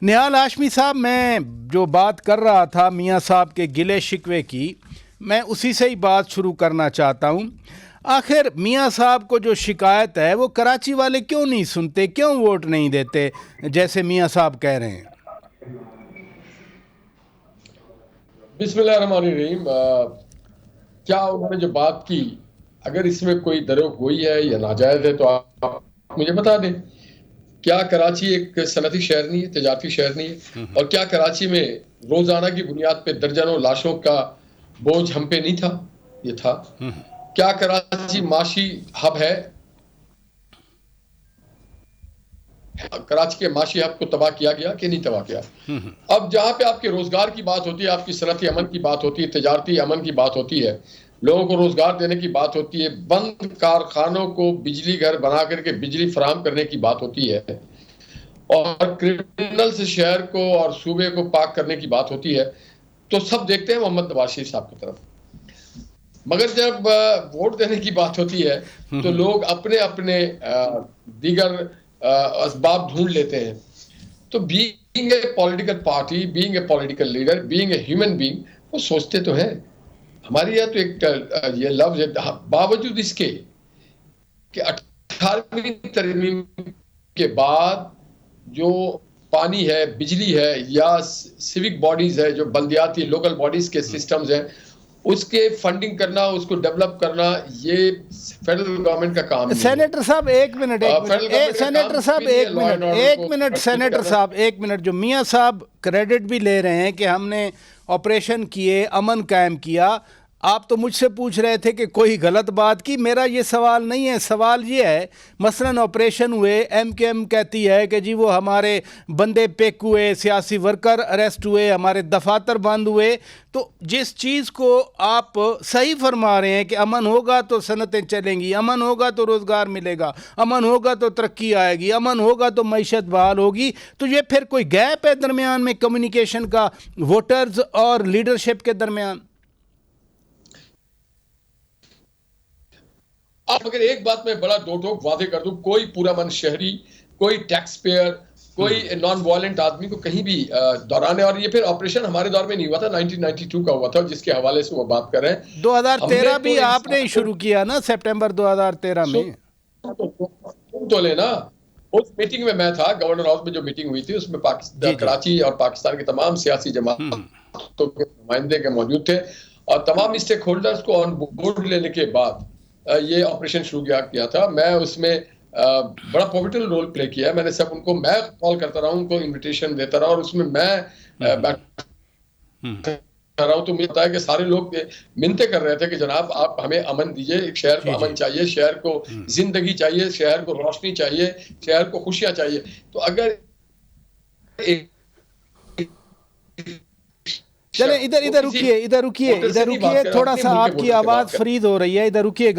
निहाल हाशमी साहब, मैं जो बात कर रहा था मियाँ साहब के गिले शिकवे की, मैं उसी से ही बात शुरू करना चाहता हूँ। आखिर मियाँ साहब को जो शिकायत है वो कराची वाले क्यों नहीं सुनते, क्यों वोट नहीं देते जैसे मियाँ साहब कह रहे हैं? बिस्मिल्लाहिर्रहमानिर्रहीम। क्या उन्होंने जो बात की, अगर इसमें कोई दरोगोई है या नाजायज है तो आप मुझे बता दें। क्या कराची एक सनती शहर नहीं है, तजारती शहर नहीं है? और क्या कराची में रोजाना की बुनियाद पे दर्जनों लाशों का बोझ हम पे नहीं था? ये था। क्या कराची माशी हब है? कराची के माशी हब को तबाह किया गया कि नहीं तबाह किया? अब जहां पे आपके रोजगार की बात होती है, आपकी सनती अमन की बात होती है, तजारती अमन की बात होती है, लोगों को रोजगार देने की बात होती है, बंद कारखानों को बिजली घर बना करके बिजली फराहम करने की बात होती है, और क्रिमिनल से शहर को और सूबे को पाक करने की बात होती है, तो सब देखते हैं मोहम्मद नवाज शरीफ साहब की तरफ। मगर जब वोट देने की बात होती है तो लोग अपने अपने दीगर असबाब ढूंढ लेते हैं। तो being a political party, being a political leader, being a human being, वो सोचते तो हैं। हमारे यहाँ तो एक ये लफ्ज है, बावजूद इसके कि 18वीं तरमीम के बाद जो पानी है, बिजली है, या सिविक बॉडीज है, जो बल्दियाती लोकल बॉडीज के सिस्टम्स हैं, उसके फंडिंग करना, उसको डेवलप करना, ये फेडरल गवर्नमेंट का काम नहीं है। सेनेटर साहब एक मिनट, सेनेटर साहब सेनेटर साहब एक मिनट। जो मियाँ साहब क्रेडिट भी ले रहे हैं कि हमने ऑपरेशन किए, अमन कायम किया, आप तो मुझसे पूछ रहे थे कि कोई गलत बात की। मेरा ये सवाल नहीं है, सवाल ये है मसलन ऑपरेशन हुए, एमकेएम कहती है कि जी वो हमारे बंदे पेक हुए, सियासी वर्कर अरेस्ट हुए, हमारे दफातर बंद हुए। तो जिस चीज़ को आप सही फरमा रहे हैं कि अमन होगा तो सनतें चलेंगी, अमन होगा तो रोज़गार मिलेगा, अमन होगा तो तरक्की आएगी, अमन होगा तो मईशत बहाल होगी, तो ये फिर कोई गैप है दरमियान में कम्युनिकेशन का, वोटर्स और लीडरशिप के दरमियान? अब अगर एक बात मैं बड़ा दो टोक वादे कर दूं, कोई पूरा मन शहरी, कोई टैक्स पेयर, कोई नॉन वायलेंट आदमी को कहीं भी दौरान है, और ये फिर ऑपरेशन हमारे दौर में नहीं हुआ था, 1992 का हुआ था, जिसके हवाले से वो बात कर रहे हैं। 2013 भी आपने ही शुरू किया ना, सितंबर 2013 में। तो लेना, उस मीटिंग में मैं था, गवर्नर हाउस में जो मीटिंग हुई थी उसमें पाकिस्तान, कराची और पाकिस्तान के तमाम सियासी जमातों के नुमाइंदे के मौजूद थे, और तमाम स्टेक होल्डर्स को ऑन बोर्ड लेने के बाद ये ऑपरेशन शुरू किया था। मैं उसमें बड़ा पॉजिटिव रोल प्ले किया है। मैंने सब उनको, मैं कॉल करता रहा हूं, उनको इनविटेशन देता रहा, और उसमें मैं बैठा रहा हूं, तो मुझे पता है कि सारे लोग मिन्नतें कर रहे थे कि जनाब आप हमें अमन दीजिए, एक शहर को अमन चाहिए, शहर को जिंदगी चाहिए, शहर को रोशनी चाहिए, शहर को खुशियां चाहिए। तो अगर चले इधर रुकिए, थोड़ा सा आपकी आवाज फ्रीज हो रही है, इधर रुकिएगा।